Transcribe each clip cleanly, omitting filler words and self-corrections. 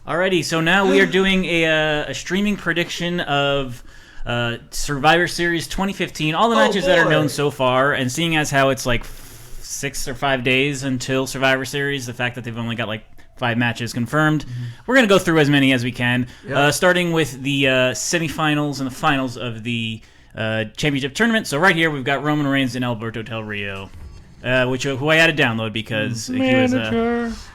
Alrighty, so now we are doing a streaming prediction of Survivor Series 2015, all the matches that are known so far, and seeing as how it's like 6 or 5 days until Survivor Series, the fact that they've only got like 5 matches confirmed, we're going to go through as many as we can, starting with the semifinals and the finals of the championship tournament. So right here we've got Roman Reigns and Alberto Del Rio. Who I had to download because he was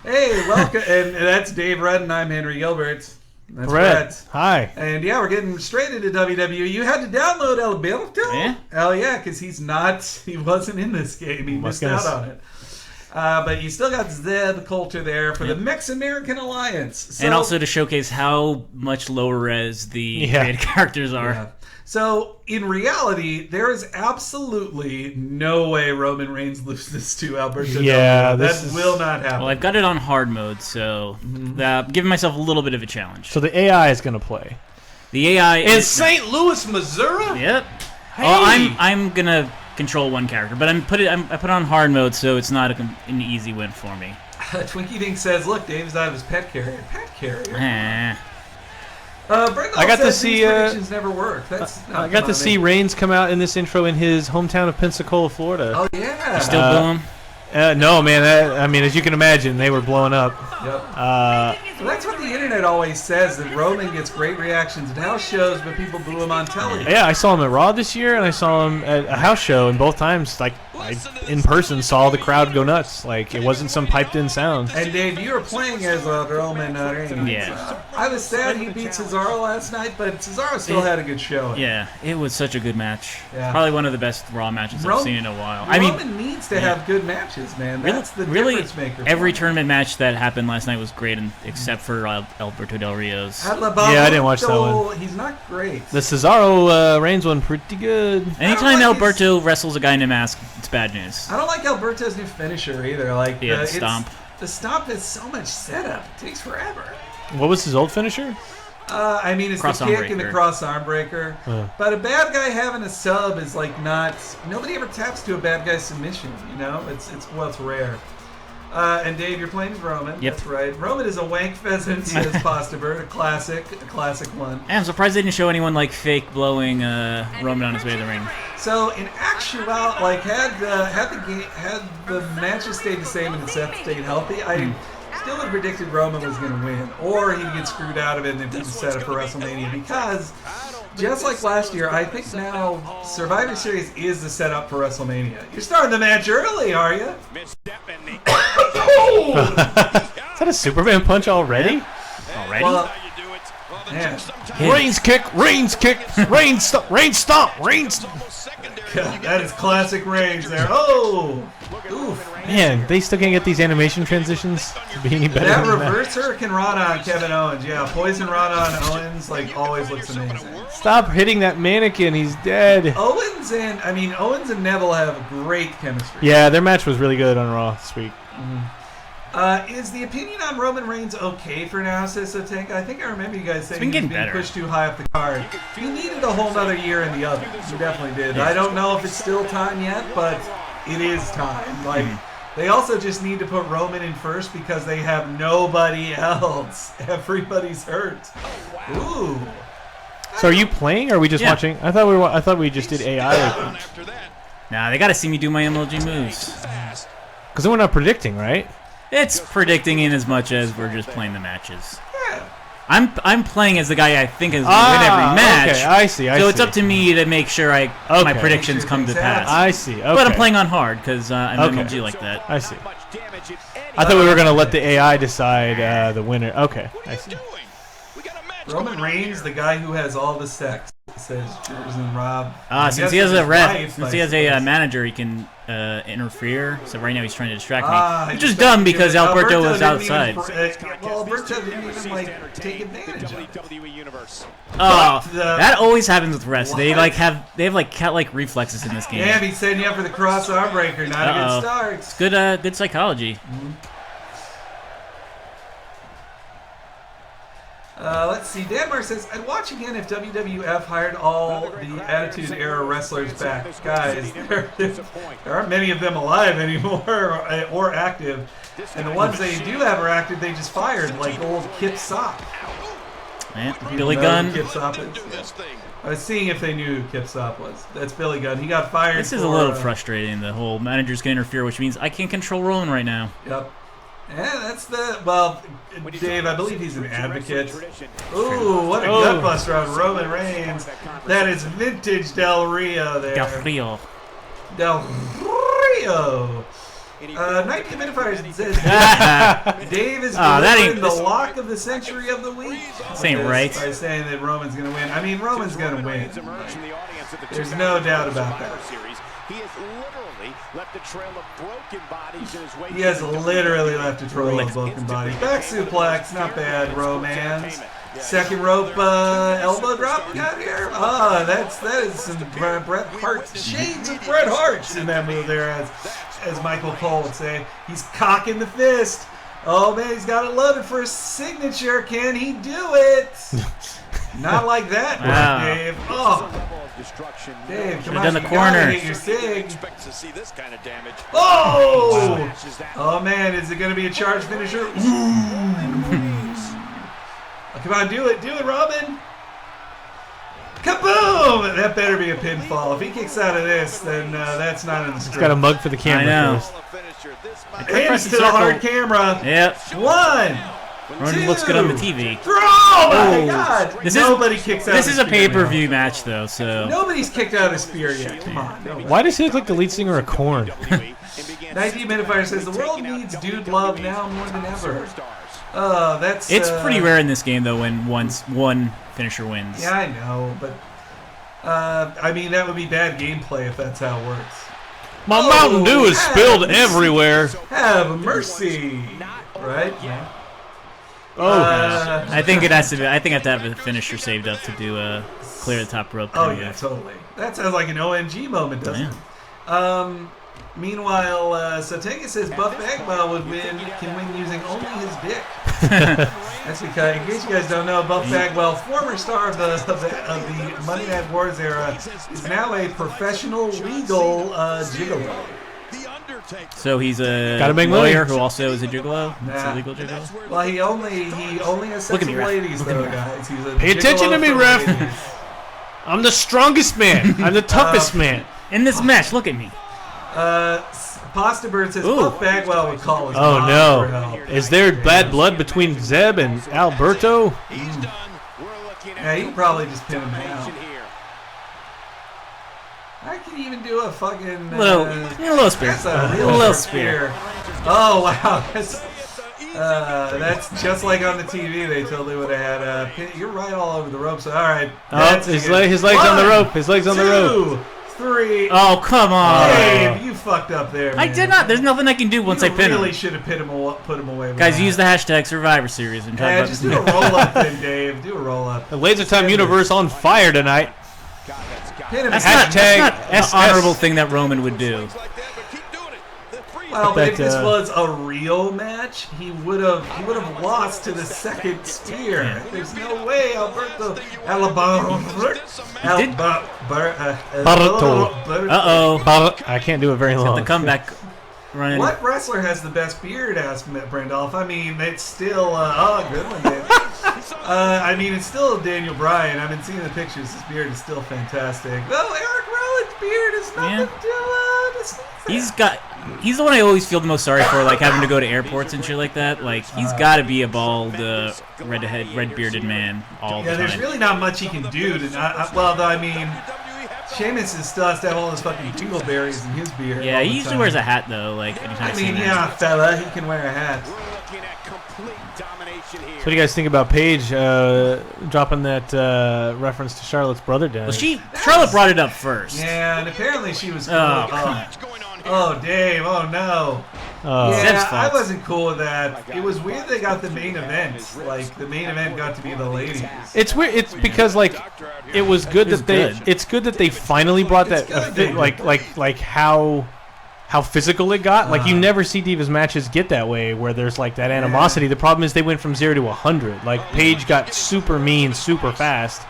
Hey, welcome, and that's Dave Rudd, and I'm Henry Gilbert. That's Brett. Hi. And yeah, we're getting straight into WWE. You had to download Alberto? Yeah. Hell yeah, because he wasn't in this game. He missed out on it. But you still got Zeb Coulter there for the Mex-American Alliance. So, and also to showcase how much lower res the created characters are. Yeah. So, in reality, there is absolutely no way Roman Reigns loses to Alberto Del Rio. That will not happen. Well, I've got it on hard mode, so giving myself a little bit of a challenge. So the AI is going to play. The AI in St. Louis, Missouri? Yep. Hey. Well, I'm going to control one character, but I put it on hard mode, so it's not an easy win for me. Twinkie Dink says, look, Dave's out of his pet carrier. Pet carrier? I got to see. Never work. I got to see Reigns come out in this intro in his hometown of Pensacola, Florida. Oh yeah. You still boo him? No, man. I mean, as you can imagine, they were blowing up. Yep. So that's what the internet always says, that Roman gets great reactions at house shows, but people boo him on television. Yeah, I saw him at Raw this year, and I saw him at a house show, and both times, like, I in person saw the crowd go nuts. Like, it wasn't some piped-in sound. And Dave, you were playing as Roman Reigns. Yeah. I was sad he beat Cesaro last night, but Cesaro still had a good show. Yeah, it was such a good match. Yeah. Probably one of the best Raw matches I've seen in a while. Roman needs to have good matches, man. That's the difference maker. Every tournament match that happened last night was great, except for Alberto Del Rio's. I didn't watch that one. He's not great. The Cesaro Reigns one, pretty good. Anytime Alberto wrestles a guy in a mask, it's bad news. I don't like Alberto's new finisher either. Like the stomp. The stomp has so much setup. It takes forever. What was his old finisher? I mean, it's the kick and the cross arm breaker. But a bad guy having a sub is like not. Nobody ever taps to a bad guy submission. You know, it's rare. And Dave, you're playing Roman. Yep. That's right. Roman is a wank pheasant, says Pasta Bird, a classic one. And I'm surprised they didn't show anyone like fake blowing Roman on his way to the ring. So in actuality, like had the matches stayed the same and Seth stayed healthy, I still would have predicted Roman was going to win, or he'd get screwed out of it and it'd be the setup for WrestleMania, because just like last year, I think now Survivor Series is the setup for WrestleMania. You're starting the match early, are you? Is that a Superman punch already? Already? Well, Reigns kick, Reigns stomp, Reigns stomp, Reigns. God, that is classic Reigns there. Oh! Oof. Man, they still can't get these animation transitions to be any better That than reverse Hurricane Rana on Kevin Owens. Yeah, Poison Rana on Owens, like, always looks amazing. Stop hitting that mannequin. He's dead. Owens and Neville have great chemistry. Yeah, their match was really good on Raw this week. Is the opinion on Roman Reigns okay for now, Sisso Tank? I think I remember you guys saying he was being pushed too high up the card. He needed a whole other year in the oven. He definitely did. I don't know if it's still time yet, but it is time. Like, they also just need to put Roman in first because they have nobody else. Everybody's hurt. Ooh. So are you playing, or are we just watching? I thought we just did AI. Nah, they got to see me do my MLG moves. Because we're not predicting, right? It's predicting in as much as we're just playing the matches. Yeah. I'm playing as the guy I think is going to win every match. Okay, I see. So it's up to me to make sure my predictions come to pass. I see. Okay. But I'm playing on hard because I'm MLG like that. I see. I thought we were going to let the AI decide the winner. Okay, I see. Roman Reigns, the guy who has all the sex, says Jules and Rob. Since he has a ref, since he has a manager, he can interfere. So right now he's trying to distract me, which is dumb because Alberto was outside. Alberto didn't even take advantage of it. That always happens with refs. They have cat-like reflexes in this game. Yeah, he's setting you up for the cross arm breaker. Not a good start. It's good psychology. Let's see. Danmar says, I'd watch again if WWF hired all the Attitude Era wrestlers back. Guys, there aren't many of them alive anymore or active. And the ones they do have are active, they just fired, like old Kip Sop. Man, Billy Gunn. Kip Sop is? I was seeing if they knew who Kip Sop was. That's Billy Gunn. He got fired. This is a little frustrating. The whole managers can interfere, which means I can't control Roman right now. Yep. Yeah, that's the... Well, Dave, I believe he's an advocate. Ooh, what a gutbuster on Roman Reigns. That is vintage Del Rio there. Del Rio. Del Rio. 19 Minute Fires says Dave is delivering the lock of the century of the week. This ain't right. By saying that Roman's going to win. I mean, Roman's going to win. There's no doubt about that. He has literally left a trail of broken bodies in his wake. He has literally left a trail of broken bodies. Back suplex, not bad, Romance. Second rope elbow drop we got here. That is some Bret Hart, shades of Bret Hart in that move there, as Michael Cole would say. He's cocking the fist. Oh man, he's got it loaded for a signature. Can he do it? Not like that, Dave. Oh. Dave, come on, done the corner. Hit your sig. Oh! Oh man, is it going to be a charge finisher? Come on, do it, Robin. Kaboom! That better be a pinfall. If he kicks out of this, then that's not in the script. He's got a mug for the camera. I know. And it's still a hard camera. Yep. 1, Roman 2, looks good on the TV. Throw! Oh my God! Nobody kicks out. This is a pay-per-view match, though, so nobody's kicked out a spear yet. Come on. Nobody. Why does he look like the lead singer of Korn? 19 Minute Fire says the world needs dude love now more than ever. It's pretty rare in this game, though, when one finisher wins. Yeah, I know, but I mean that would be bad gameplay if that's how it works. My Mountain Dew is spilled everywhere. Have mercy, right? Yeah. I think it has to be. I think I have to have a finisher saved up to do clear the top rope. Oh yeah, totally. That sounds like an OMG moment, doesn't it? Meanwhile, Satega says Buff Bagwell can win using only his dick. That's because, in case you guys don't know, Buff Bagwell, former star of the Monday Night Wars era, is now a professional legal gigolo. So he's a make lawyer money. who also is a gigolo. It's a legal gigolo. Well, he only has sex with ladies, though, guys. He's a Pay attention to me, for ref. ladies. I'm the strongest man. I'm the toughest man. In this match, look at me. Pasta Bird says Buff Bagwell would call his Oh mom no! for help. Is there bad blood between Zeb and Alberto? Yeah, he could probably just pin him down. I can even do a fucking little spear. That's a real little spear. Oh wow, that's just like on the TV. They totally would have had. You're right all over the ropes. All right. Oh, his legs on the rope. His legs on the rope. 3. Oh, come on. Dave, you fucked up there, man. I did not. There's nothing I can do once I pin him. You really should have put him away. With Guys, that. use the hashtag Survivor Series and talk about just do a roll-up then, Dave. Do a roll-up. The Laser Time universe on fire tonight. Pin him. That's not an honorable thing that Roman would do. Well, but if this was a real match, he would have lost to the second spear. Yeah. There's no way Alberto Alabama. I can't do it very long. The comeback running. What wrestler has the best beard? Asked Brandolph. I mean, it's still good one, Dave. I mean, it's still Daniel Bryan. I've been seeing the pictures. His beard is still fantastic. Well, Eric Rowan's beard is nothing to He's the one I always feel the most sorry for, like having to go to airports and shit like that. Like he's got to be a bald, red bearded man all the time. Yeah, there's really not much he can do. I mean, Sheamus still has to have all those fucking dingleberries in his beard. Yeah, he usually wears a hat though. Like anytime. I mean, yeah, fella, he can wear a hat. So what do you guys think about Paige dropping that reference to Charlotte's brother down? Well, Charlotte brought it up first. Yeah, and apparently she was cool. Oh, Dave, oh no. Yeah, I wasn't cool with that. It was weird they got the main event. Like, the main event got to be the ladies. It's weird. It's because, like, it was good that they... It's good that they finally brought that... Like how how physical it got. Like, you never see Divas matches get that way, where there's like that animosity. The problem is they went from 0 to 100. Like, Paige got super mean, super fast,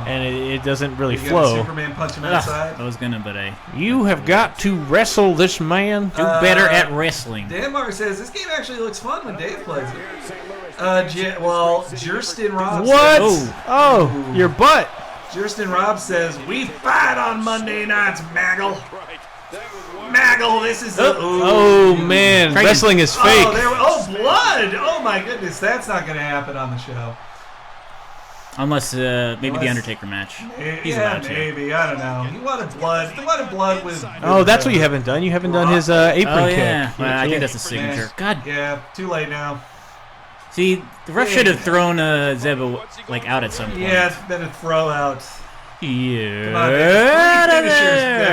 and it doesn't really flow. Superman punch him outside. I was gonna, but You have got to wrestle this man. do better at wrestling. Danmar says this game actually looks fun when Dave plays it. Well, Jurston Robb What? says, Oh, your butt. Jurston Robb says, we fight on Monday nights, Maggle. Maggle, this is Oh, man. Crazy. Wrestling is fake. Blood! Oh my goodness, that's not going to happen on the show. Unless maybe the Undertaker match. He's allowed to. Maybe. I don't know. He wanted blood. He wanted blood with. Oh, that's what you haven't done. You haven't done his apron kick. Yeah. Well, I think that's a signature. God. Yeah, too late now. See, the ref should have thrown Zeb out at some point. Yeah, it's been a throw out. Yeah.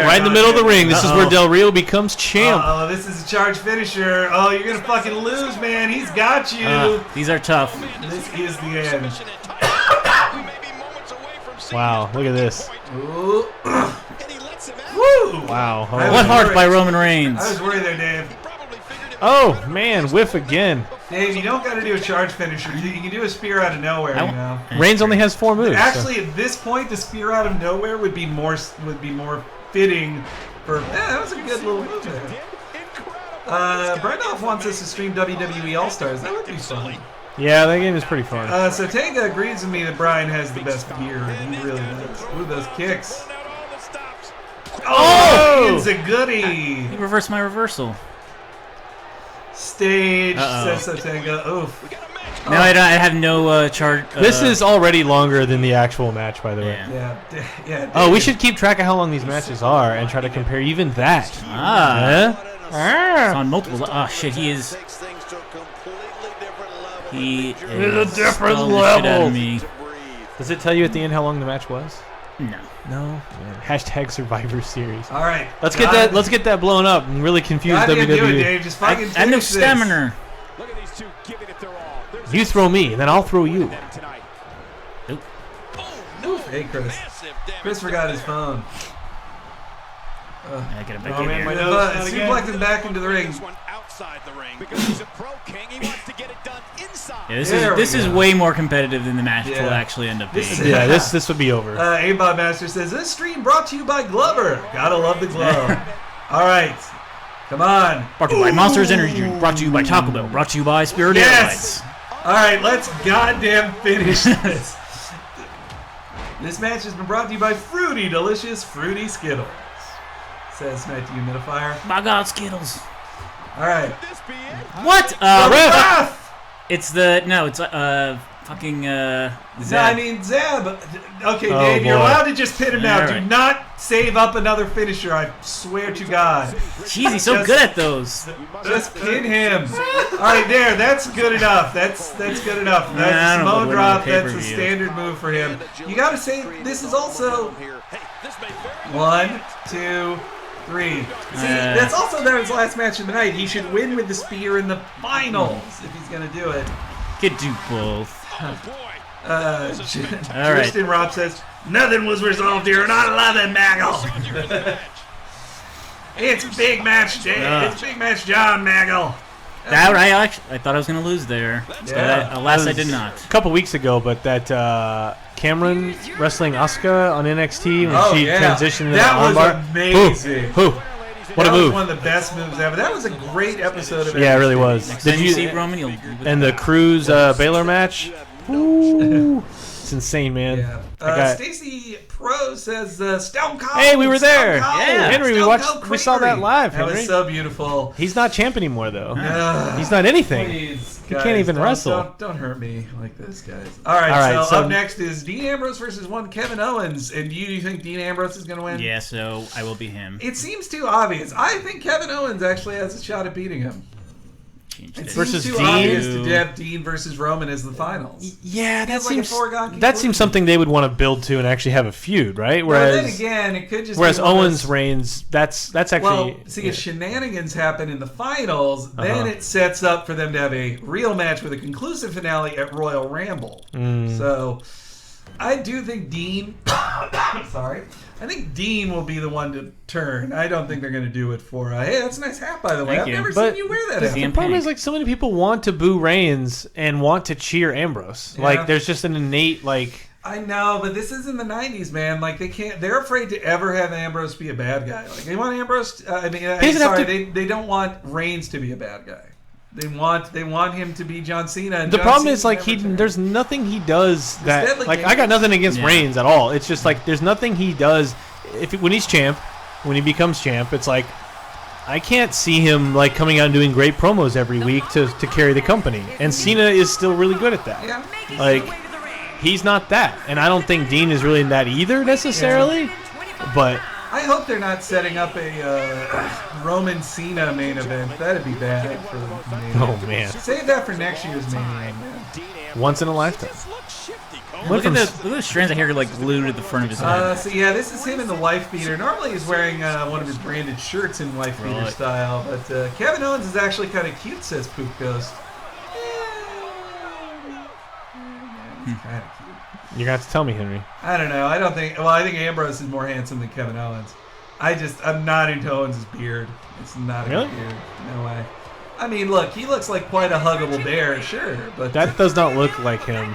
Right in the middle of the ring. This is where Del Rio becomes champ. Oh, this is a charge finisher. Oh, you're gonna fucking lose, man. He's got you. These are tough. This is the end. Wow, look at this. Ooh. Woo! Wow. One heart by Roman Reigns. I was worried there, Dave. Oh, man, whiff again. Dave, you don't got to do a charge finisher. You can do a spear out of nowhere, you know. Reigns only has 4 moves. Actually, at this point, the spear out of nowhere would be more fitting for. That was a good little move there. Brendolph wants us to stream WWE All Stars. That would be fun. Yeah, that game is pretty fun. So Tanga agrees with me that Brian has the best gear. He really does. Ooh, those kicks. Oh, it's a goodie. He reversed my reversal. Stage, says so Tanga. Oof. No, I have no chart. This is already longer than the actual match, by the way. Yeah. Oh, we should keep track of how long these matches are and try to compare even that. It's on multiple. Oh shit, he is. He is a different stalling the shit out level. of me. Does it tell you at the end how long the match was? No. No. Hashtag Survivor Series. All right. Let's get that blown up and really confuse WWE. Do it, Dave. Just fucking I have no finish this. stamina. Look at these two giving it their all. You throw me, and then I'll throw you. Nope. Hey, Chris. Chris forgot his phone. I get it back Oh, in man, here. my nose. Suplex him back into the ring. Outside the ring because he's a pro king. He wants to get it done inside. Yeah, There we this is go. way more competitive than the match Yeah. will actually end up being. Yeah, this would be over. A-Bob Master says, this stream brought to you by Glover. Gotta love the glove. All right. Come on. Brought to you by Monsters Energy Drink. Brought to you by Taco Bell. Brought to you by Spirit Yes. Airlines. All right, let's goddamn finish this. This match has been brought to you by Fruity Delicious Fruity Skittles. Says Night Humidifier. My God, Skittles. All right. What? Ref! It's fucking Zeb. No, I mean Zeb. Okay, Oh, Dave, you're boy. allowed to just pin him now. All Do right. not save up another finisher. I swear to God. Jeez, he's so Just- good at those. Just pin him. All right, there. That's good enough. That's good enough. I That's a don't know Samoan about drop. winning a That's a pay-per-view. standard move for him. You got to say this is also 1, 2, 3. See, that's also his last match of the night. He should win with the spear in the finals if he's gonna do it. Could do both. Tristan Robb says nothing was resolved here, and I love it, Maggle. It's big match, Dave. It's big match, John Maggle. I thought I was gonna lose there. Yeah. But alas, I did not. A couple weeks ago, but that Cameron wrestling Asuka on NXT when she transitioned into that the was armbar. amazing. Who? What that a move! was one of the best moves ever. That was a great episode of Yeah, it really NXT. was. Next Did time you you see Roman, you'll. and the Cruz Baylor match? Ooh, it's insane, man. Yeah. I got- Stacy Pro says Stone Cold. Hey, we were there. Stone Cold, Yeah. Henry, we Stone watched. Cold We saw that Creamery. live. That Henry. was so beautiful. He's not champ anymore, though. Ugh. He's not anything. Please, He guys, can't even don't- wrestle. Don't hurt me like this, guys. All right, All right, so so- up next is Dean Ambrose versus one Kevin Owens. And do you think Dean Ambrose is going to win? Yeah, so I will be him. It seems too obvious. I think Kevin Owens actually has a shot at beating him. Change It this. Versus seems too Dean? obvious to have Dean versus Roman as the finals. Yeah, that Feels like a seems foregone that conclusion. seems something they would want to build to and actually have a feud, right? Well, then Whereas again, it could just whereas be one of Owens those- reigns, that's actually Well, see, if shenanigans happen in the finals, then it sets up for them to have a real match with a conclusive finale at Royal Rumble. So, I do think Dean. Sorry. I think Dean will be the one to turn. I don't think they're going to do it for. Hey, that's a nice hat, by the way. Thank I've you. never But seen you wear that hat. The problem is, like, so many people want to boo Reigns and want to cheer Ambrose. Yeah. Like, there's just an innate, like... I know, but this is in the 90s, man. Like, they can't... They're afraid to ever have Ambrose be a bad guy. Like, they want Ambrose... they don't want Reigns to be a bad guy. They want him to be John Cena. And The John problem Cena is, like, never there's nothing he does that... deadly Like, game. I got nothing against Yeah. Reigns at all. It's just, like, there's nothing he does... When he's champ, when he becomes champ, it's like... I can't see him, like, coming out and doing great promos every week to carry the company. And Cena is still really good at that. Yeah. Like, he's not that. And I don't think Dean is really that either, necessarily. But... I hope they're not setting up a Roman Cena main event. That'd be bad for the main event. Oh, man. Save that for next year's main event, man. Once in a lifetime. Look at the strands of hair like glued at the front of his head. So yeah, this is him in the wife beater. Normally he's wearing one of his branded shirts in wife beater Right. style, but Kevin Owens is actually kind of cute, says Poop Ghost. He's kind of cute. You're going to have to tell me, Henry. I don't know. I think Ambrose is more handsome than Kevin Owens. I'm not into Owens' beard. It's not a Really? good beard. No way. I mean, look, he looks like quite a huggable bear, sure, but That does not look like him.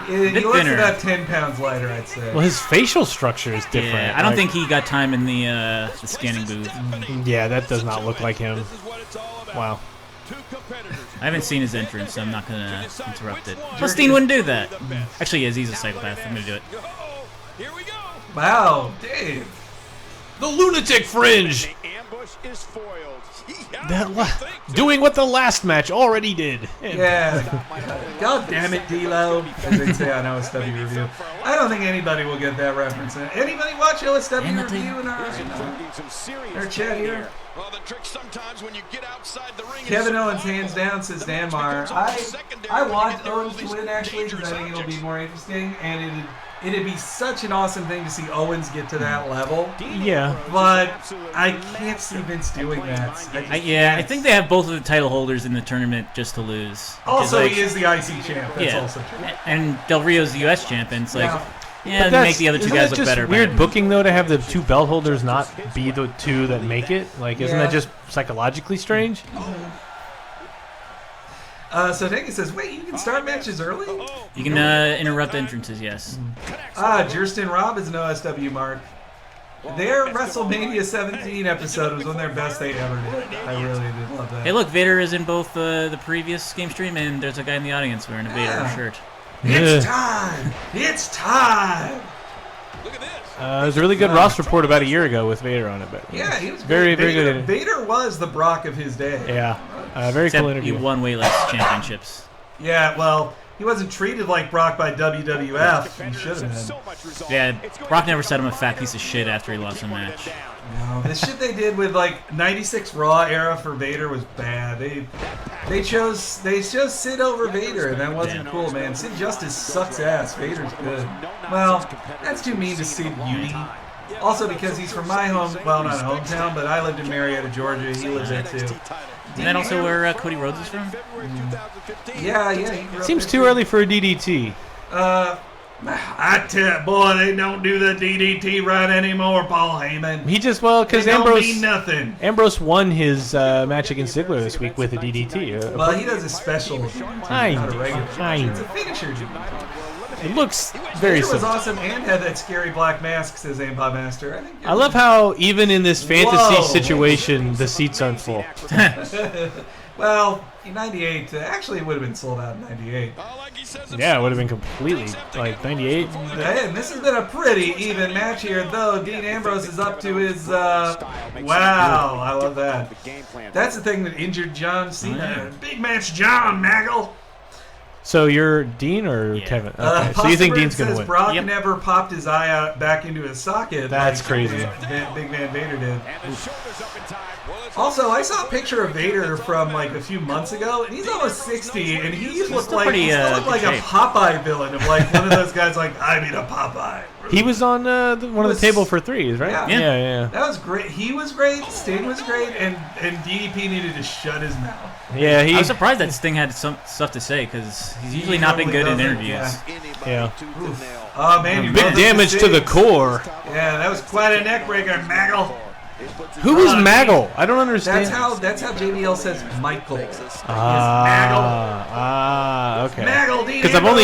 he bit looks thinner. about 10 pounds lighter, I'd say. Well, his facial structure is different. Yeah, I don't Like, think he got time in the scanning booth. Yeah, that does not look like him. Wow. I haven't seen his entrance, so I'm not going to interrupt it. Justine wouldn't do that. Actually, yes, he's a psychopath. I'm going to do it. Wow, Dave. The lunatic fringe! Ambush is foiled. Doing what the last match already did. Yeah. God damn it, D-Lo. As they say on OSW Review. I don't think anybody will get that reference. Anybody watch OSW Review in our chat here? Well, the trick sometimes when you get outside the ring. Kevin Owens hands down, says Danmar. I want Owens to win, actually, because I think it'll be more interesting, and it'd be such an awesome thing to see Owens get to that level. Yeah. But I can't see Vince doing that. I think they have both of the title holders in the tournament just to lose. Also, Like, he is the IC champ. That's also true. And Del Rio's the U.S. champion. It's like, But make the other two isn't guys that look just better. weird booking, though, to have the two belt holders not be the two that make it? Like, isn't that just psychologically strange? So Tanky says, wait, you can start matches early? You can interrupt entrances, yes. Jurston Robb is an OSW mark. Their WrestleMania 17 episode was one of their best they ever did. I really did love that. Hey, look, Vader is in both the previous game stream, and there's a guy in the audience wearing a Vader shirt. It's time! It's time! Look at this. There's a really good roster report about a year ago with Vader on it. But Yeah, he was very, good. very good. Vader was the Brock of his day. Yeah. Very Except cool he interview. won way less championships. Yeah, well, he wasn't treated like Brock by WWF. He should have been. Yeah, Brock never said him a fat piece of shit after he lost a match. No, the shit they did with like 96 Raw era for Vader was bad. They chose Sid over Vader, and that wasn't cool, man. Sid Justice sucks ass. Vader's good. Well, that's too mean to Sid Beauty. Also because he's from my not hometown, but I lived in Marietta, Georgia. He lives there too. Isn't that also where Cody Rhodes is from? Yeah. He grew up Seems there, too early for a DDT. I tell you, boy, they don't do the DDT right anymore, Paul Heyman. He just, It because don't mean nothing. Ambrose won his match against Ziggler this week with a DDT. Well, he does a special. Not a regular. It's a finisher. It looks very It was simple. awesome and had that scary black mask, says Aimpa Master. I love how even in this fantasy Whoa. situation, the seats aren't full. Well, in 98, actually it would have been sold out in 98. Yeah, it would have been completely, like, 98. And this has been a pretty even match here, though. Dean Ambrose is up to his, wow, I love that. That's the thing that injured John Cena. Big match John, Maggle. So you're Dean or Kevin? Okay, so you think Pasta Dean's Bird going to says win? Brock never popped his eye out back into his socket. That's like crazy. Big Van Vader did. Also, I saw a picture of Vader from like a few months ago, and he's almost 60, and he looked like pretty, he still looked good like a shape. Popeye villain of like one of those guys like I mean a Popeye. He was on one of the table for threes, right? Yeah. Yeah. That was great. He was great. Sting was great, and DDP needed to shut his mouth. Yeah, I was surprised that Sting had some stuff to say because he's usually not been good in probably interviews. doesn't, Yeah. Oh, man. You Big both damage to the mistakes. core. Yeah, that was quite a neck breaker, Maggle. Who is Maggle? I don't understand. That's how JBL says Michael. Okay. Maggle, Dean Because I've only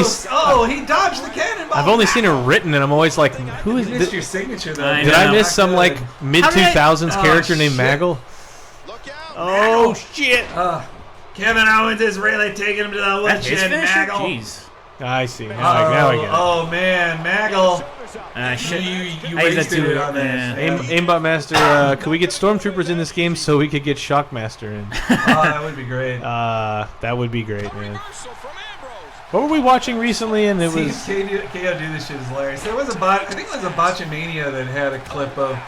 he dodged the cannonball. I've only seen it written, and I'm always like, who is You missed this? your signature, though. I Did I know. miss some like mid 2000s Oh, character named shit. Maggle? Look out. Oh shit! Kevin Owens is really taking him to the That's his woodshed, finisher? Maggle. Jeez. I see. Now I get it. Oh, man, Maggle. Shit. You I used that wasted too. it on that. Aimbot Master, could we get Stormtroopers in this game so we could get Shockmaster in? That would be great. That would be great, man. Reversal from Ambrose. What were we watching recently? And it See, was KO do this shit is hilarious. There was I think it was a Botchamania that had a clip of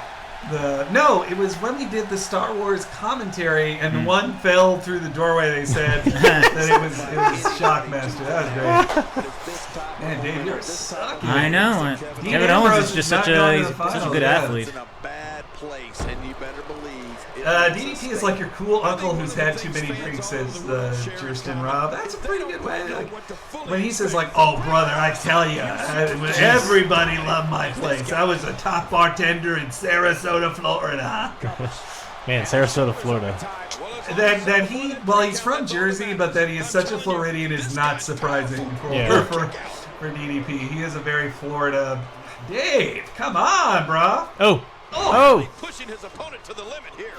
it was when we did the Star Wars commentary, and one fell through the doorway. They said that it was Shockmaster. That was great. Man, Dave, you're sucking. I know. Dean Kevin Owens Ambrose is just not such going a to the such a finals, good yeah. athlete. In a bad place, and you better believe. DDP is like your cool uncle who's had too many drinks, says Kirsten Rob. That's a pretty good way. Like, when he says like, "Oh brother, I tell you, everybody loved my place. I was a top bartender in Sarasota, Florida." man, Sarasota, Florida. That he's from Jersey, but that he is such a Floridian is not surprising for DDP. He is a very Florida. Dave, come on, bruh. Oh. Pushing his opponent to the limit here.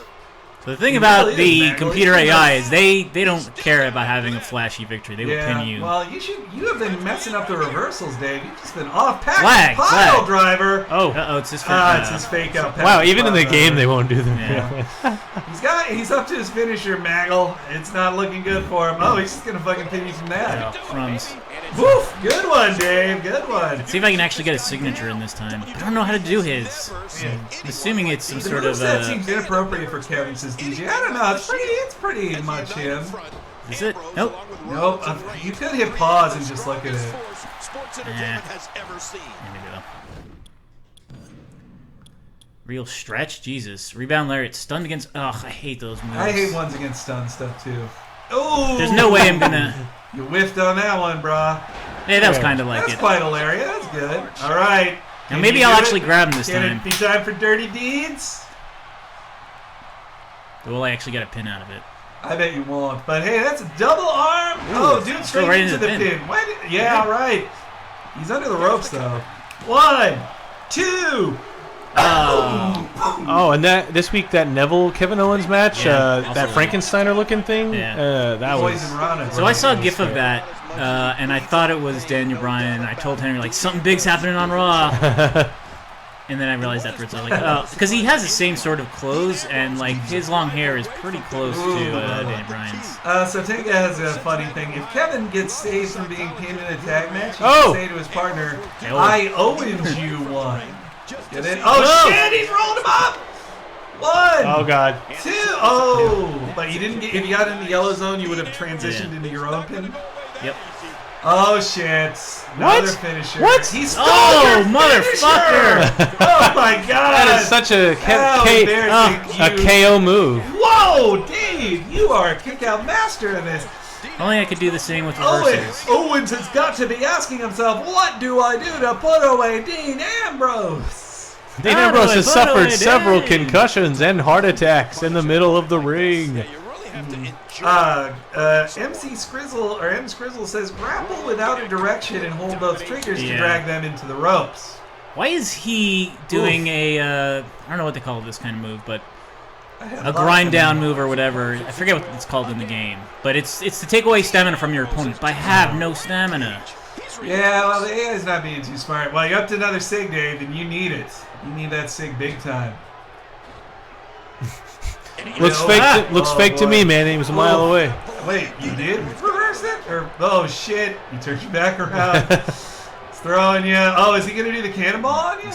So the thing about really the is, Maggle. computer AI is they don't care about having a flashy victory. They will pin you. Well, you have been messing up the reversals, Dave. You've just been off pack Flag, pile flag. driver. Uh-oh, it's his It's his fake out. Wow, even in the game they won't do them. Yeah. He's up to his finisher, Maggle. It's not looking good for him. Oh, he's just gonna fucking pin you from that. Crumbs. Woof! Good one, Dave. Good one. See if I can actually get a signature in this time. I don't know how to do his. I'm assuming it's some The sort of. moveset seems inappropriate for Kevin, says DJ. I don't know. It's pretty much him. Is it? Nope. Nope. You could hit pause and just look at it. Sports Yeah. entertainment has ever seen. There we go. Real stretch, Jesus. Rebound Lariat, stunned against. Ugh, I hate those moves. I hate ones against stun stuff too. Oh! There's no way I'm gonna. You whiffed on that one, brah. Yeah, that was kind of like That's it. quite hilarious. That's good. All right. Now maybe I'll actually grab him this Can time. it be time for dirty deeds? Will I actually get a pin out of it? I bet you won't. But hey, that's a double arm. Dude, straight right into into the the pin. pin. Yeah, right. He's under the ropes though. 1, 2. Oh, and this week that Neville Kevin Owens match, Yeah, that also- Frankensteiner looking thing, Yeah. that was. Poison Rana. So I saw a gif of that, and I thought it was Daniel Bryan. And I told Henry like something big's happening on Raw, and then I realized afterwards I was like, oh, because he has the same sort of clothes, and like his long hair is pretty close to Daniel Bryan's. So Tenga has a funny thing. If Kevin gets saved from being pinned in a tag match, he Oh! can say to his partner, Oh. "I Owens you one." Get it? Oh Whoa! shit! He's rolled him up. 1, Oh God. 2. Oh, but you didn't get. If you got in the yellow zone, you would have transitioned into your own pin. Yep. Oh shit! Another finisher. What? He stole Oh, your motherfucker! finisher! Oh my god! That is such a How embarrassing. KO move. Whoa, Dave! You are a kick-out master in this. Only I could do the same with reversals. Owens has got to be asking himself, what do I do to put away Dean Ambrose? Dean How do Ambrose I has put suffered away several Dave? concussions and heart attacks in the middle of the ring. You really have to enjoy MC Scrizzle, or M Scrizzle says, grapple without a direction and hold both triggers to Yeah. drag them into the ropes. Why is he doing I don't know what they call this kind of move, but a lots grind of down them. move or whatever. I forget what it's called in the game, but it's to take away stamina from your opponent. But I have no stamina. Yeah, well, the AI is not being too smart. Well, you're up to another SIG, Dave, and you need it. You need that SIG big time. Looks know- fake. Looks Oh, fake to boy. me, man. He was a mile Oh. away. Wait, you did reverse it? Or oh shit, you turned your back around. It's throwing you. Oh, is he gonna do the cannonball on you?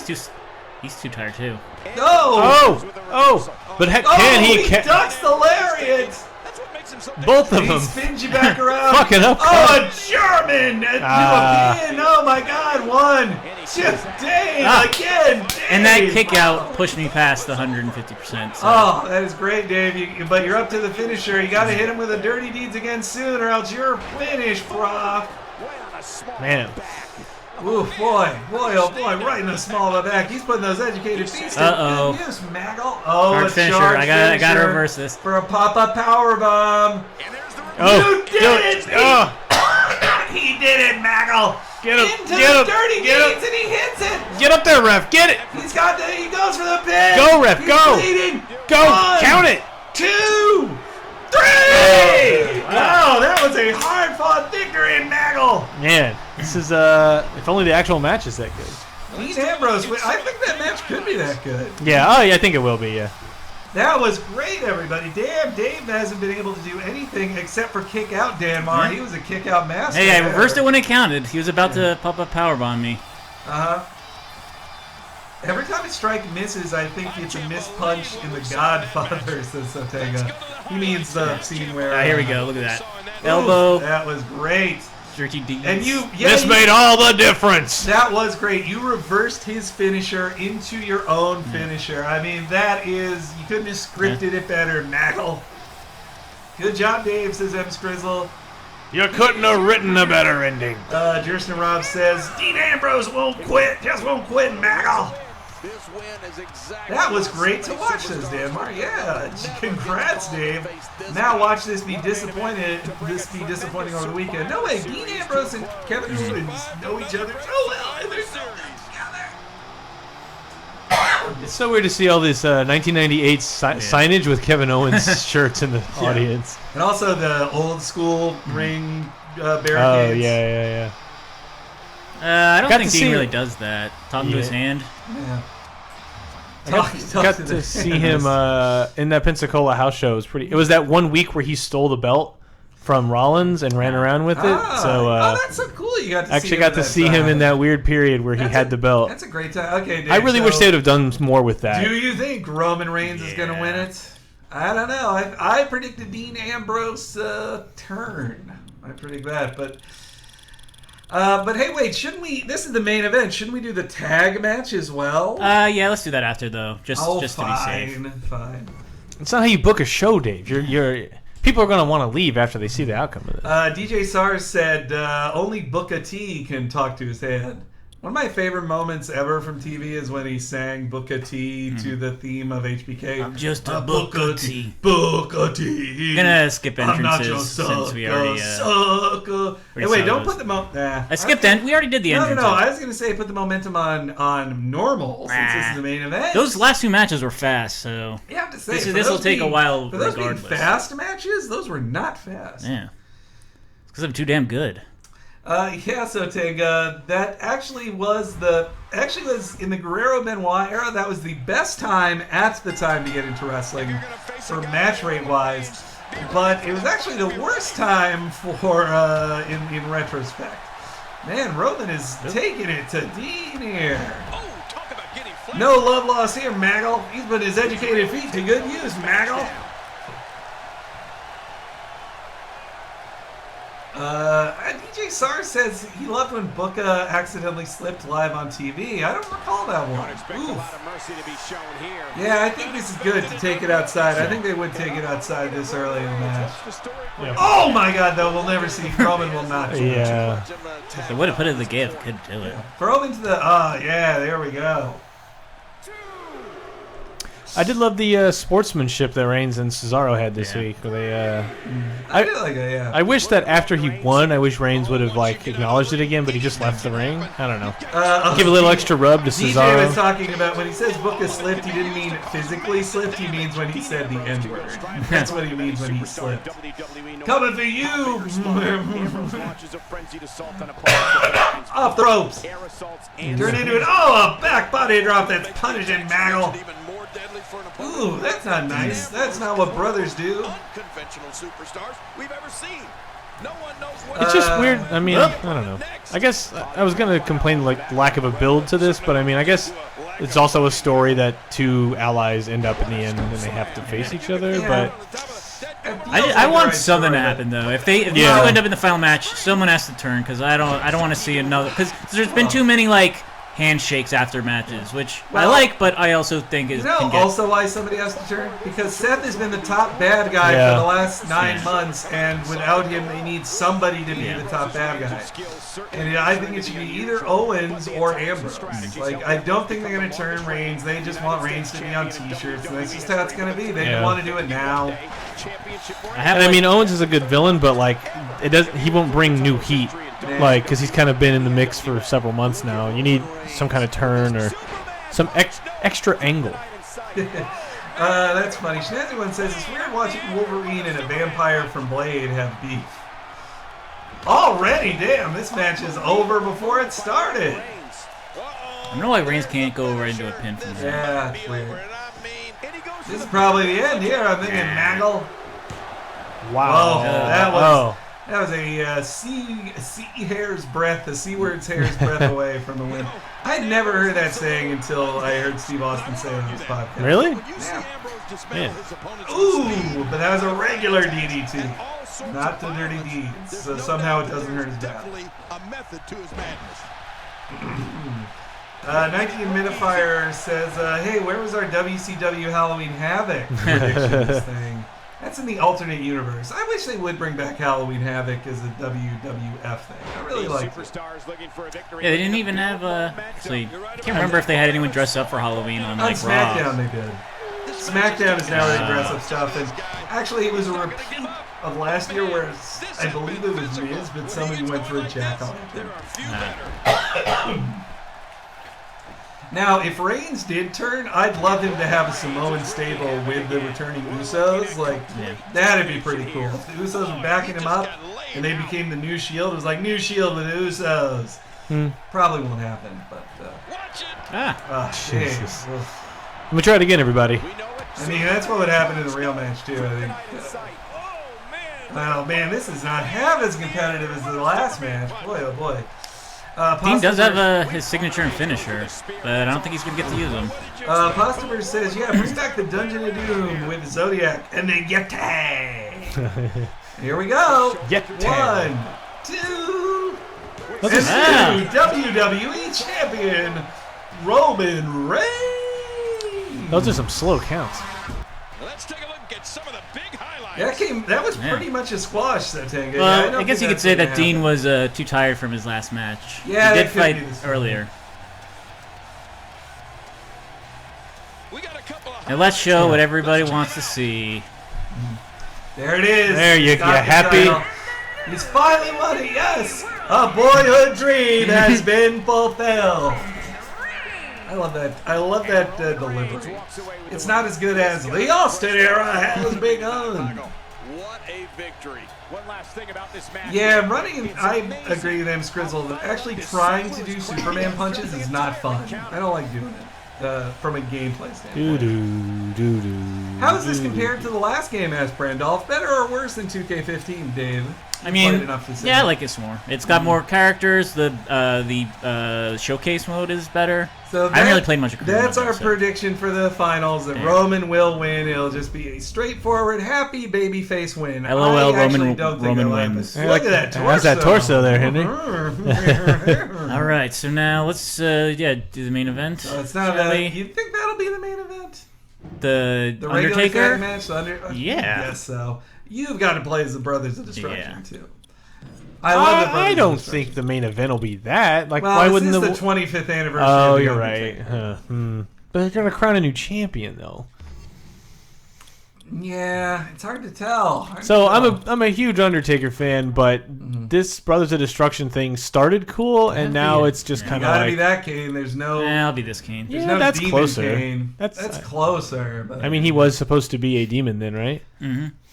He's too tired too. No! Oh. But can he? ducks the lariat! That's what makes him so Both of He them. spins you back around. Fucking up. Oh, a German! Do Ah. a pin! Oh my god, one! Just Dave again! Dave. And that kick out pushed me past the 150%. So. Oh, that is great, Dave. But you're up to the finisher. You gotta hit him with a dirty deeds again soon, or else you're finished, brah. Man. Ooh, boy, oh boy, right in the small of the back. He's putting those educated feet to Uh-oh. good use, Maggle. Oh, Hard a finisher. charge I gotta finisher reverse this. for a pop-up powerbomb. Oh, You did it! Oh, He did it, Maggle. Get him, Into get the him, dirty get him. gates, and he hits it. get up there, ref. Get it. He goes for the pin. Go, ref, He's go. bleeding. Go. 1, Count it. 2, 3. Wow, that was a hard-fought victory, Maggle. Man, this is if only the actual match is that good. Dean Ambrose, I think that match could be that good. Yeah, oh yeah, I think it will be, yeah. That was great, everybody. Damn, Dave hasn't been able to do anything except for kick out Danmar. Yeah. He was a kick out master. Hey, I there. reversed it when it counted. He was about to pop up powerbomb me. Every time a strike misses, I think it's a missed punch in The Godfather, says Sotega. He means the scene where... Here we go. Look at that. Elbow. That was great. Jerky D's. And This made all the difference. That was great. You reversed his finisher into your own finisher. I mean, that is... You couldn't have scripted it better, Maggle. Good job, Dave, says M. Scrizzle. You couldn't have written a better ending. Jerson Rob says, Dean Ambrose won't quit. Just won't quit, Maggle. This win is exactly That was great to watch, says Danmar. Yeah, congrats, Dave. Now watch this be disappointing over the weekend. No way, Dean Ambrose and Kevin Owens know each other so well, and they're so nice together. It's so weird to see all this 1998 signage with Kevin Owens shirts in the audience. And also the old school ring barricades. Oh, yeah. I don't Got think to Dean see- really does that. Talking to his hand. Yeah. Got to see him in that Pensacola house show. It was that 1 week where he stole the belt from Rollins and ran around with it. So that's so cool. You got to actually got to see him in that weird period where he had the belt. That's a great time. Okay, Dave, I really wish they would have done more with that. Do you think Roman Reigns is going to win it? I don't know. I predicted Dean Ambrose turn. I predict that, but hey, wait, shouldn't we? This is the main event. Shouldn't we do the tag match as well? Yeah, let's do that after though, just to be safe. Fine. It's not how you book a show, Dave. People are going to want to leave after they see the outcome of it. DJ SARS said only Booker T can talk to his hand. One of my favorite moments ever from TV is when he sang Booker T to the theme of HBK. I'm just a Booker T. Booker T. Gonna skip I'm not entrances your sucker, since we already. sucker. Hey, wait, don't put the I skipped end. We already did the entrance. No. I was gonna say put the momentum on normal since this is the main event. Those last two matches were fast, so you have to say this will take a while for those being regardless. fast matches, those were not fast. Yeah, it's because I'm too damn good. So Tega, that actually was in the Guerrero Benoit era. That was the best time at the time to get into wrestling for match rate wise, but it was actually the worst time for in retrospect. Man, Roman is taking it to Dean here. No love lost here, Maggle. He's put his educated feet to good use, Maggle. DJ SARS says he loved when Booker accidentally slipped live on TV. I don't recall that one. Yeah, I think this is good to take it outside. I think they would take it outside this early in the match. Yeah. Oh my God, though, we'll never see. Roman will not. Yeah. If they would have put it in the give, could do it. Throw him into the. There we go. I did love the sportsmanship that Reigns and Cesaro had this week. Where they, I feel like I wish that after he won, I wish Reigns would have acknowledged it again, but he just left the ring. I don't know. Give a little extra rub to DJ Cesaro. was talking about when he says Booker slipped, he didn't mean physically slipped. He means when he said the N-word. That's what he means when he slipped. Coming for you. Off the ropes. Turn into it. A back body drop that's punishing Maggle. Ooh, that's not nice. That's not what brothers do. Unconventional superstars we've ever seen. No one knows what It's just weird. I mean, I don't know. I guess I was going to complain lack of a build to this, but I mean, I guess it's also a story that two allies end up in the end and they have to face each other. Yeah. But I want something to happen though. If they do end up in the final match, someone has to turn because I don't want to see another. Because there's been too many handshakes after matches, which I Well, like, but I also think is can get. Also why somebody has to turn? Because Seth has been the top bad guy Yeah. for the last 9 months, and without him, they need somebody to be the top bad guy. And I think it should be either Owens or Ambrose. Like, I don't think they're going to turn Reigns. They just want Reigns to be on T-shirts, and that's just how it's going to be. They want to do it now. I mean, Owens is a good villain, but like, he won't bring new heat, like, because he's kind of been in the mix for several months now. You need some kind of turn or some extra angle. That's funny. Schnazzy one says it's weird watching Wolverine and a vampire from Blade have beef. Already, damn! This match is over before it started. I don't know why Reigns can't go right into a pin from there. Yeah, it's weird. This is probably the end here. I'm thinking Mangle. Wow. Oh, that was a sea hair's breath, a C word's hair's breath away from the win. I'd never heard that saying until I heard Steve Austin say it on his podcast. Really? Yeah. Man. Ooh, but that was a regular DDT, not the dirty deeds. So somehow it doesn't hurt as bad. 19 Minifier says, hey, where was our WCW Halloween Havoc predictions thing? That's in the alternate universe. I wish they would bring back Halloween Havoc as a WWF thing. I really like it. Yeah, they didn't even have actually, I can't remember if they had anyone dress up for Halloween on like SmackDown Raw. they did. SmackDown is now where they dress up stuff, and actually it was a repeat of last year where I believe it was Miz, but somebody went for a jack-off. Now, if Reigns did turn, I'd love him to have a Samoan stable with the returning Usos. Like, that'd be pretty cool. If the Usos were backing him up and they became the new Shield, it was like, new Shield with Usos. Probably won't happen, but... Jesus. Let me try it again, everybody. I mean, that's what would happen in the real match, too, I think. Oh, man, this is not half as competitive as the last match. Boy, oh, boy. Dean does have his signature and finisher, but I don't think he's going to get to use them. Postumer says, yeah, bring back the Dungeon of Doom with Zodiac and the Yeti. Here we go. Yeti. 1, 2, Those and are, 2. WWE Champion Roman Reigns. those are some slow counts. Let's take a look at some of the big highlights. That was pretty much a squash, Satanga. Well, I guess you could say that Dean was too tired from his last match. Yeah, he that did could fight be this earlier. We got a couple of And let's show what everybody wants to see. There it is. There you Got the happy? title. He's finally won it. Yes, a boyhood dream has been fulfilled. I love that. I love that delivery. It's not as good as the Austin era has begun. What a victory. One last thing about this match. Yeah, running. I agree with him, Scrizzle. Actually, trying to do Superman punches is not fun. I don't like doing it from a gameplay standpoint. How does this compare to the last game, asked Brandolph? Better or worse than 2K15, Dave? I mean, enough to say. yeah, I like it more. It's got more characters. The showcase mode is better. So I haven't really played much of Career That's Mode, our so. prediction for the finals. That Roman will win. It'll just be a straightforward, happy babyface win. LOL, I actually Roman- don't think Roman I like wins. this. Look at that torso. How's that torso there, Henry? All right, so now let's do the main event. It's not. shall we? You think that'll be the main event? The regular Undertaker. tag match. Yeah. I guess so. You've got to play as the Brothers of Destruction Yeah. too. I love the Brothers I of don't Destruction. think the main event will be that. Like, Well, why this wouldn't is the? the 25th anniversary. Oh, of the you're Undertaker. right. But they're gonna crown a new champion though. Yeah, it's hard to tell. So I'm a huge Undertaker fan, but this Brothers of Destruction thing started cool, and now it's just kind of Gotta like. be that Kane. There's no. I'll be this Kane. There's Yeah, no that's demon closer. Kane. That's closer. But I mean, he was supposed to be a demon then, right?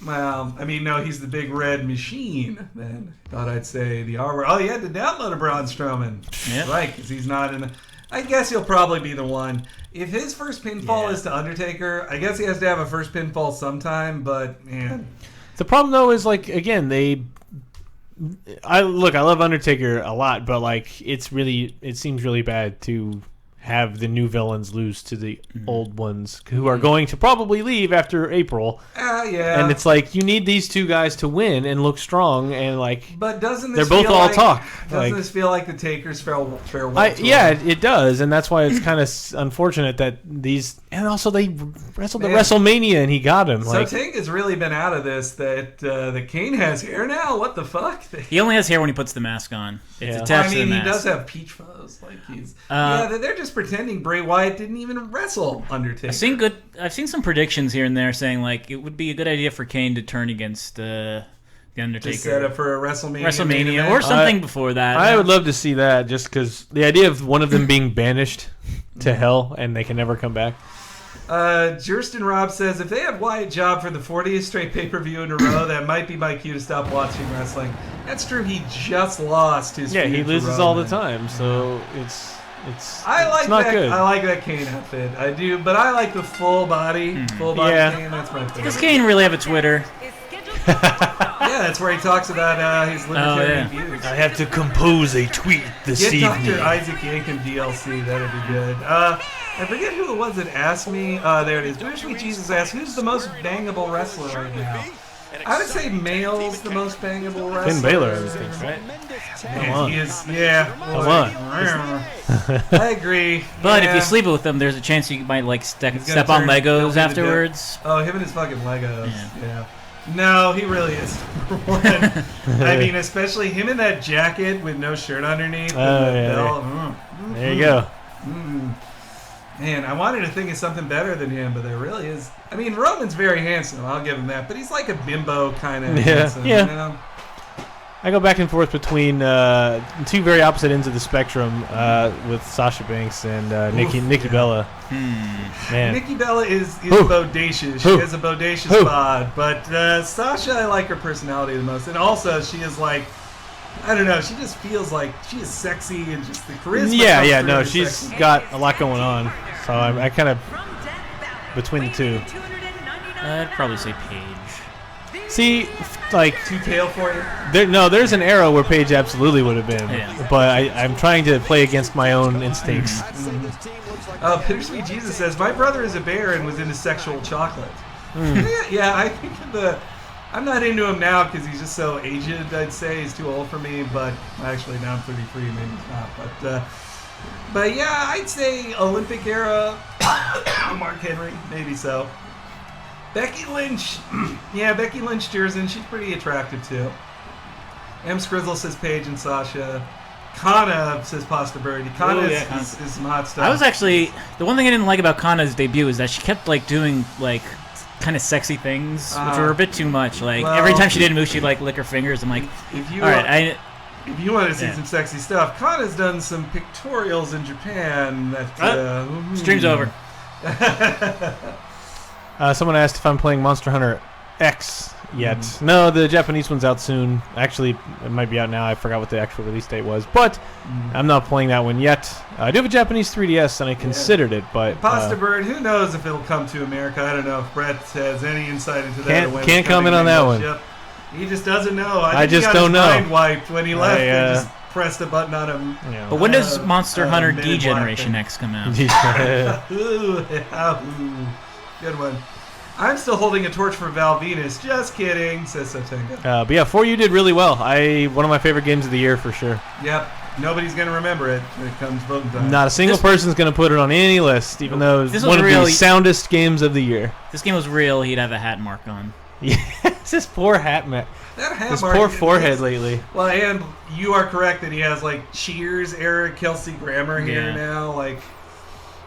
well, I mean, no, he's the big red machine. Then thought I'd say the R word. Oh, you had to download a Braun Strowman. Yep. Right, because he's not in the. I guess he'll probably be the one. If his first pinfall is to Undertaker, I guess he has to have a first pinfall sometime. But man, The problem though is like again I love Undertaker a lot, but like it seems really bad to have the new villains lose to the old ones who are going to probably leave after April. Yeah. And it's like you need these two guys to win and look strong and like. But doesn't this they're both feel all like, talk? Doesn't Like, this feel like the Taker's farewell? yeah, it does, and that's why it's kind of unfortunate that these. And also they wrestled at WrestleMania and he got him. So Like, Tank has really been out of this. That Kane has hair now. What the fuck? He only has hair when he puts the mask on. It's Yeah. attached I to the mean, he mask. does have peach fuzz. Like he's they're just pretending Bray Wyatt didn't even wrestle Undertaker. I've seen some predictions here and there saying like it would be a good idea for Kane to turn against the Undertaker. To set up for a WrestleMania or something before that. I would love to see that just because the idea of one of them being banished to hell and they can never come back. Jurston Robb says, if they have Wyatt job for the 40th straight pay-per-view in a row, that might be my cue to stop watching wrestling. That's true. He just lost his Yeah, feud he to loses all the Roman. time, so it's I not that. good. I like that Kane outfit. I do, but I like the full body Kane. That's my favorite. Does Kane really have a Twitter? Yeah, that's where he talks about his libertarian views. I have to compose a tweet this Get evening. Dr. Isaac Yankem DLC. That'd be good. I forget who it was that asked me. There it is. Jewish Sweet Jesus asked, who's the most bangable wrestler right now? I would say male's the most bangable wrestler. Finn Balor, I would think, right? Man, on. he is, yeah. Come on. I agree. But yeah. if you sleep with them, there's a chance you might like step He's gonna on turn- Legos he'll be the afterwards. Oh, him and his fucking Legos. Yeah. No, he really is. I mean, especially him in that jacket with no shirt underneath. And the belt. There you go. Man, I wanted to think of something better than him, but there really is. I mean, Roman's very handsome. I'll give him that. But he's like a bimbo kind of handsome. Yeah. You know? I go back and forth between two very opposite ends of the spectrum with Sasha Banks and Nikki Bella. Man, Nikki Bella is bodacious. She has a bodacious bod. But Sasha, I like her personality the most. And also, she is like, I don't know, she just feels like she is sexy and just the charisma. yeah, comes no, through her she's sexy. got a lot going on. So I kind of between the two. I'd probably say Paige. See, like Too pale for you? there's an era where Paige absolutely would have been, Yeah. but I'm trying to play against my own instincts. Bittersweet Jesus says, my brother is a bear and was into sexual chocolate. Yeah, I think I'm not into him now because he's just so aged, I'd say. He's too old for me, but actually now I'm 33, maybe he's not. But yeah, I'd say Olympic era, Mark Henry, maybe so. Becky Lynch, yeah, Becky Lynch Jersey, she's pretty attractive too. M. Scrizzle says Paige and Sasha. Kana says Pasta Birdie. Kana is some hot stuff. I was actually the one thing I didn't like about Kana's debut is that she kept like doing like kind of sexy things, which were a bit too much. Like every time she did a move, she'd like lick her fingers. I'm like, if you all right, if you want to see some sexy stuff, Kana's done some pictorials in Japan. That stream's over. Someone asked if I'm playing Monster Hunter X yet. No, the Japanese one's out soon. Actually, it might be out now. I forgot what the actual release date was, but I'm not playing that one yet. I do have a Japanese 3DS, and I considered it, but Pasta Bird, who knows if it'll come to America? I don't know if Brett has any insight into that. Can't comment on that one. He just doesn't know. I think just he got don't his know. mind wiped when he left and just pressed a button on him. But when does Monster Hunter Men D in Black Generation thing. X come out? Ooh, good one. I'm still holding a torch for Val Venus. Just kidding, says Sotenga. But yeah, 4U did really well. One of my favorite games of the year for sure. Yep. Nobody's going to remember it when it comes voting time. Not a single person's going to put it on any list, even though it's one of the soundest games of the year. If this game was real, he'd have a hat mark on. Yes, this poor hat man. That hat His mark poor is- forehead lately. Well, and you are correct that he has like Cheers era Kelsey Grammer hair now. Like,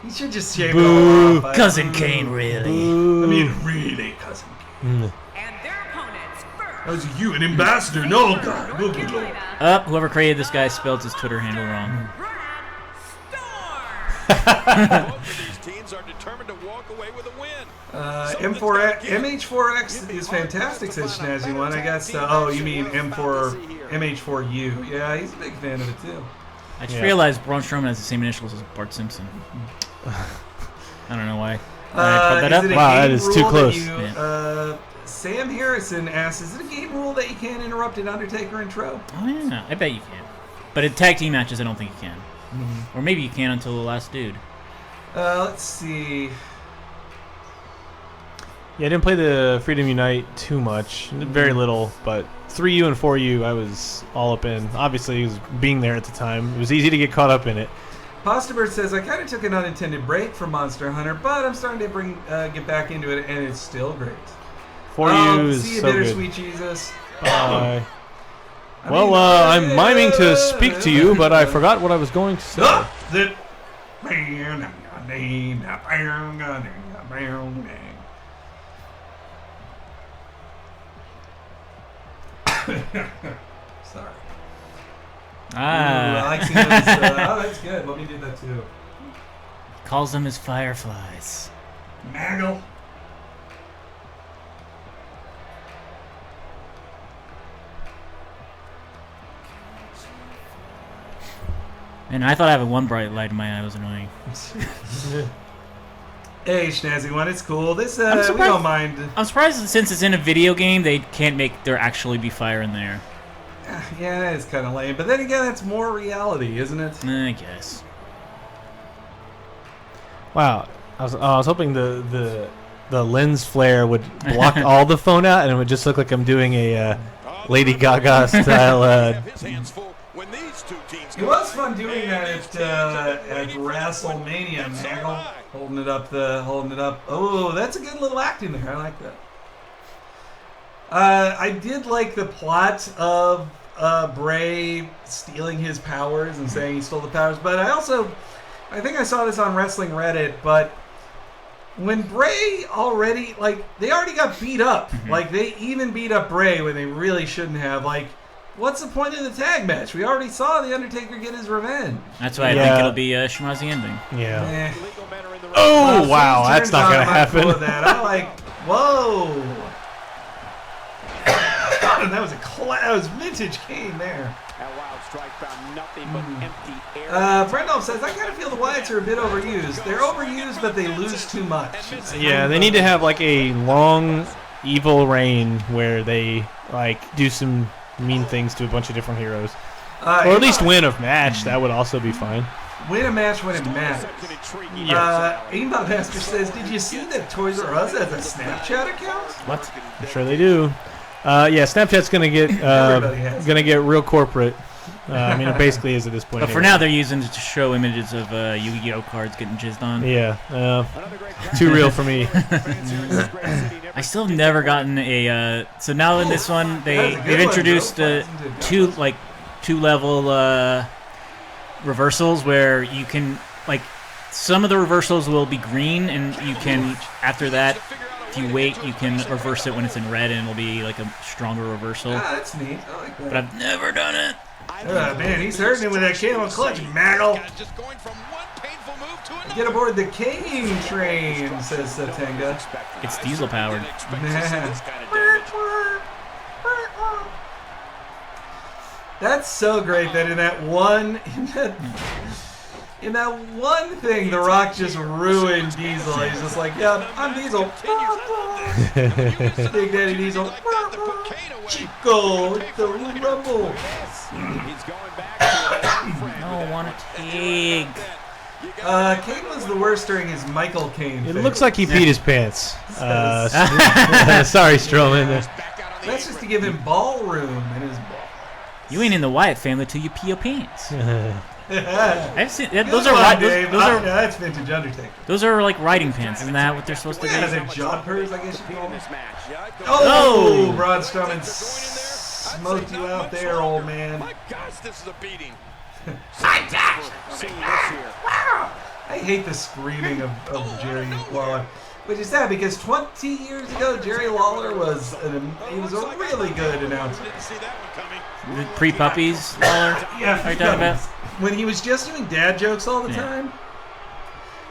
he should just shave it all off. Cousin Kane, really? I mean, really, Cousin Kane. And their opponents first. That was you, an ambassador. No, God. Whoever created this guy spelled his Twitter handle wrong. Both of these teams are determined to walk away with a win. MH4X is fantastic, says Snazzy One. I guess. You mean MH4U? Yeah, he's a big fan of it too. I just realized Braun Strowman has the same initials as Bart Simpson. I don't know why. I put that up. Wow, that is too close. Sam Harrison asks, is it a game rule that you can't interrupt an Undertaker intro? Oh yeah, I bet you can. But in tag team matches, I don't think you can. Or maybe you can until the last dude. Let's see. Yeah, I didn't play the Freedom Unite too much. Very little, but 3U and 4U I was all up in. Obviously, it was being there at the time. It was easy to get caught up in it. Postebird says, I kind of took an unintended break from Monster Hunter, but I'm starting to get back into it, and it's still great. 4U is see you, so good. Bittersweet Jesus. Bye. Well, I'm miming to speak to you, but I forgot what I was going to say. Sorry. Ah. Ooh, I like seeing those, oh, that's good. Let me do that too. Calls them his fireflies. Maggle. And I thought having one bright light in my eye was annoying. Hey, Schnazzy one, it's cool. This we surprised- don't mind. I'm surprised that since it's in a video game, they can't make there actually be fire in there. Yeah, it's kind of lame, but then again, that's more reality, isn't it? I guess. Wow, I was hoping the lens flare would block all the phone out, and it would just look like I'm doing a Lady Gaga style. It was fun doing that at WrestleMania, Maggle. Holding it up. Oh, that's a good little acting there. I like that. I did like the plot of Bray stealing his powers and saying he stole the powers, but I think I saw this on Wrestling Reddit, but when Bray they already got beat up. Like, they even beat up Bray when they really shouldn't have. Like, what's the point of the tag match? We already saw The Undertaker get his revenge. That's why I think it'll be a schmuzzy ending. Yeah. Oh, wow, that's not going to happen. Cool with that. I'm like, whoa. That was vintage Kane there. That wild strike found nothing but empty air. Brendolf says, I kind of feel the Wyatts are a bit overused. They're overused, but they lose too much. Yeah, they need to have like a long, evil reign where they do some mean things to a bunch of different heroes. Or at least win a match. That would also be fine. Win a match when it matters. Aimbot Master says, did you see that Toys R Us has a Snapchat account? What? I'm sure they do. Yeah, Snapchat's gonna get real corporate. I mean, it basically is at this point. But for now, they're using it to show images of Yu-Gi-Oh cards getting jizzed on. Yeah, too real for me. I still have never gotten a. So now in this one, they've introduced two level reversals where you can some of the reversals will be green, and you can after that. If you wait, you can reverse it when it's in red, and it'll be like a stronger reversal. Ah, that's neat. I like that. But I've never done it. Man, he's hurting it with that camel clutch, Maggle. Get aboard the Kane train, says Satenga. It's diesel powered. That's so great that in that one thing, The Rock just ruined Diesel. He's just like, yeah, I'm Diesel. Big Daddy Diesel. Chico, it's the Rumble. I want a pig. Kane was the worst during his Michael Caine It phase. looks like he peed his pants. Sorry, Strowman. That's just to give him ballroom in his balls. You ain't in the Wyatt family till you pee your pants. I've seen those Come are on, Dave. That's vintage Undertaker. those are like riding pants. Isn't that what they're supposed to be? Yeah, they're jodhpurs, I guess you call them. Oh! Braun Strowman smoked you out there, old man. My gosh, this is a beating. I hate the screaming of Jerry Lawler. Which is sad because 20 years ago, Jerry Lawler was a really good announcer. Didn't see that one coming. The pre-puppies, Lawler? Yeah, Are you talking about? when he was just doing dad jokes all the time.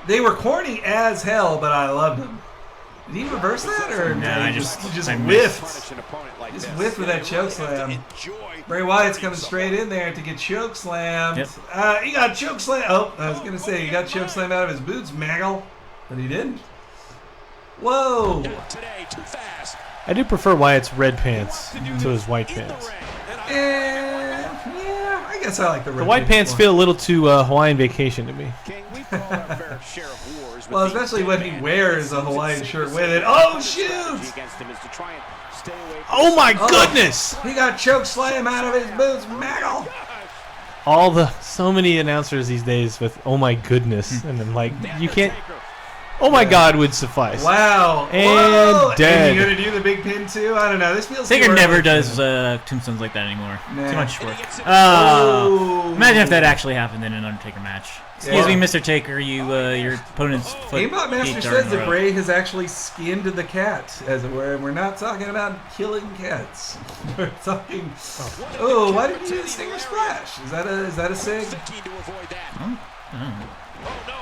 They were corny as hell, but I loved them. Did he reverse that, or No, he I just I whiffed? Just whiffed with that choke slam. Bray Wyatt's coming straight in there to get choke slammed. Yep. He got choke slam. Oh, I was gonna say he got choke slam out of his boots, Maggle, but he didn't. Whoa! I do prefer Wyatt's red pants to his white pants. Yeah, I guess I like the red The white pants more. feel a little too Hawaiian Vacation to me. King, we've called our fair share of wars with Well, the especially when he man wears a Hawaiian shirt with it. Oh, shoot! against him is to try and stay away from Oh my Oh. goodness! He got choke slam out of his boots, Maggle. So many announcers these days with "oh my goodness," and I'm like, you can't. Oh my God would suffice. Wow. And Whoa. dead. And you gonna do the big pin too? I don't know. This feels too Taker early never for does him. tombstones like that anymore. Nah. Too much work. Oh. Imagine if that actually happened in an Undertaker match. Excuse Yeah. me, Mr. Taker. Your opponent's foot. Aimbot Master beat says Darn that Road. Bray has actually skinned the cat, as it were, and we're not talking about killing cats. We're talking. Oh, why did you do the Stinger Splash? Is that a sig? to avoid that.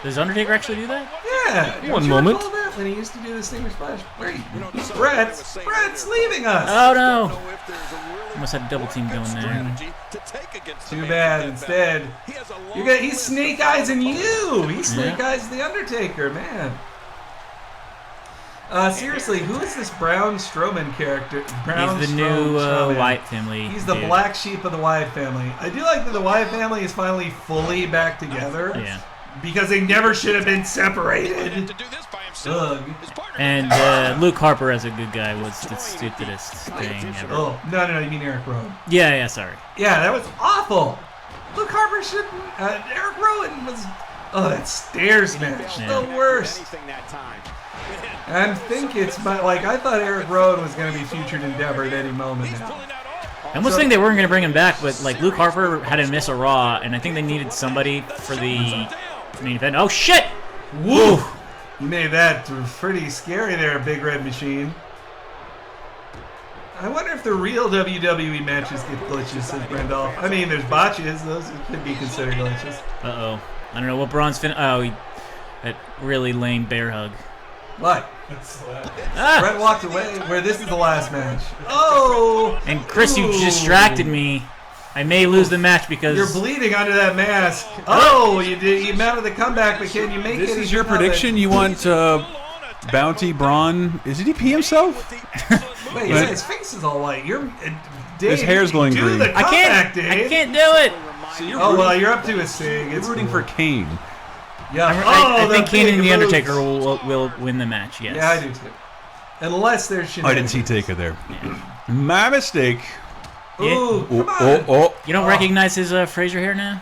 Does Undertaker actually do that? Yeah. Don't One you moment. recall that when he used to do the Stinger Splash? Where are you? Brett's leaving us. Oh no! Almost had a double team going there. Too bad. Instead, he's Snake Eyes and you. He's Snake Eyes the Undertaker, man. Seriously, who is this Braun Strowman character? Braun He's the new Strowman. Wyatt family. He's the dude. black sheep of the Wyatt family. I do like that the Wyatt family is finally fully back together. Yeah. Because they never should have been separated. Ugh. And Luke Harper as a good guy was the stupidest thing ever. Oh, no, you mean Eric Rowan. Yeah, sorry. Yeah, that was awful. Luke Harper shouldn't. Eric Rowan was. Oh, that stairs match. Yeah. The worst. Anything that time. I think it's like I thought Eric Rowan was going to be featured in Endeavor at any moment now. I almost think they weren't going to bring him back, but like Luke Harper had to miss a Raw, and I think they needed somebody for the main event. Oh shit! Woo! You made that pretty scary there, Big Red Machine. I wonder if the real WWE matches get glitches, says Brendolph. I mean, there's botches. Those could be considered glitches. Uh-oh. I don't know what Braun's that really lame bear hug. What? Ah! Brett walked away where this is the last match. Oh! And Chris, you Ooh. distracted me. I may lose the match because... You're bleeding under that mask. Oh, you mounted the comeback, but can you make This it? is your prediction? You want Bounty Braun? Did he pee himself? Wait, his face is all white. Dave, His hair's going do green. The I comeback, can't. Dave. I can't do it. So you're Oh well, you're up to a sig. You're It's rooting cool. for Kane. Yeah. I think Kane and big the Undertaker moves. will win the match. Yes. Yeah, I do too. Unless there's I shenanigans. didn't see Taker there. My mistake. Ooh, come on. Oh. You don't recognize his Fraser hair now?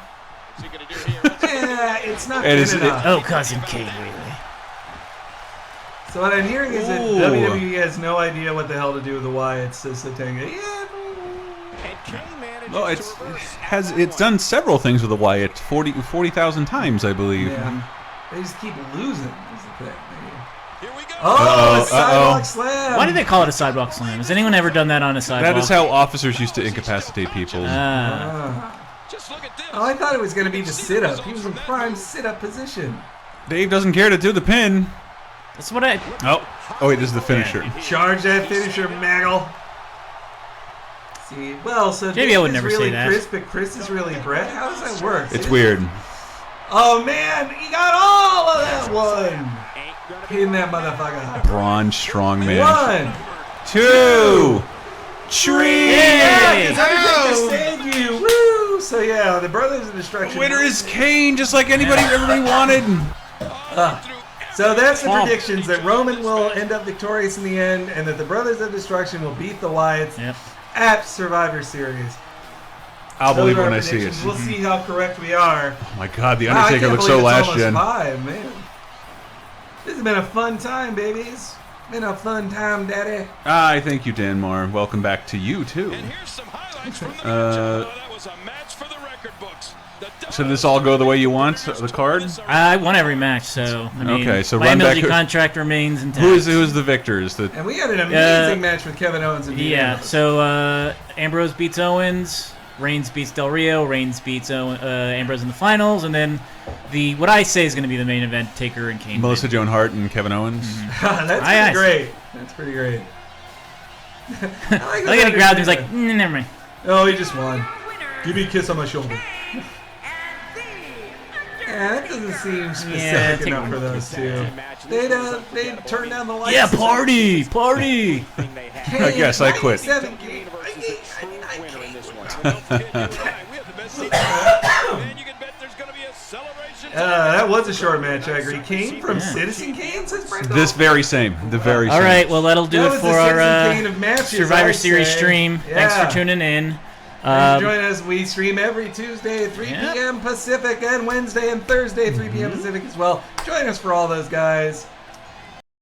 Yeah, it's not It good is- enough. Oh, cousin Kane, really? So what I'm hearing is that Ooh. WWE has no idea what the hell to do with the Wyatts. Says Satanga. Yeah. Well, it's done several things with the Wyatt 40,000 times, I believe. Yeah. They just keep losing. Is the thing. Here we go. Oh, a Uh-oh. sidewalk slam. Why do they call it a sidewalk slam? Has anyone ever done that on a sidewalk? That is how officers used to incapacitate people. Just look at this. Oh, I thought it was going to be the sit-up. He was in prime sit-up position. Dave doesn't care to do the pin. That's what I... Oh wait, this is the finisher. Charge that finisher, Maggle. See, well, so JBL Dave would is never really say that. Chris, but Chris is really Brett. How does that work? It's weird. Oh man, he got all of that one. Pin that motherfucker. Braun Strongman. 1, 2, 3. Yay! It's Undertaker saved you. Woo! So yeah, the Brothers of Destruction. Winner is Kane, just like everybody wanted. So that's the Oh. predictions that Roman will end up victorious in the end, and that the Brothers of Destruction will beat the Wyatts Yep. at Survivor Series. I'll Those believe are it our when I see it. predictions. We'll see how correct we are. Oh my God, the Wow, I Undertaker can't looks believe so it's last almost gen. 5, man. This has been a fun time, babies. Been a fun time, Daddy. I thank you, Dan Moore. Welcome back to you too. And here's some highlights from the match. Oh, that was a match for the record books. So did this all go the way you want? The card? I won every match, so I mean, Okay, so my run back- MLG contract remains intact. Who is the victors? The And we had an amazing match with Kevin Owens and Dean Yeah, Ambrose. so Ambrose beats Owens, Reigns beats Del Rio, Reigns beats Ambrose in the finals, and then what I say is going to be the main event, Taker and Kane. Melissa Joan Hart and Kevin Owens. That's pretty Aye, aye. great. That's pretty great. I Look at he grabbed him, he's like, never mind. Oh, he just won. Give me a kiss on my shoulder. Yeah, that doesn't seem specific take enough one. for those two. They'd turn down the lights. Yeah, party! Hey, I guess I quit. 97 game. And you can bet there's going to be a celebration. That was a short match, I agree. Kane from Citizen Kane, says Brando. This very same. The very same. All right, well, that'll do That it was for the our Citizen Kane of matches, Survivor I'd Series say. stream. Yeah. Thanks for tuning in. Thanks for joining us. We stream every Tuesday at 3 Yep. p.m. Pacific and Wednesday and Thursday at 3 p.m. Pacific as well. Join us for all those guys.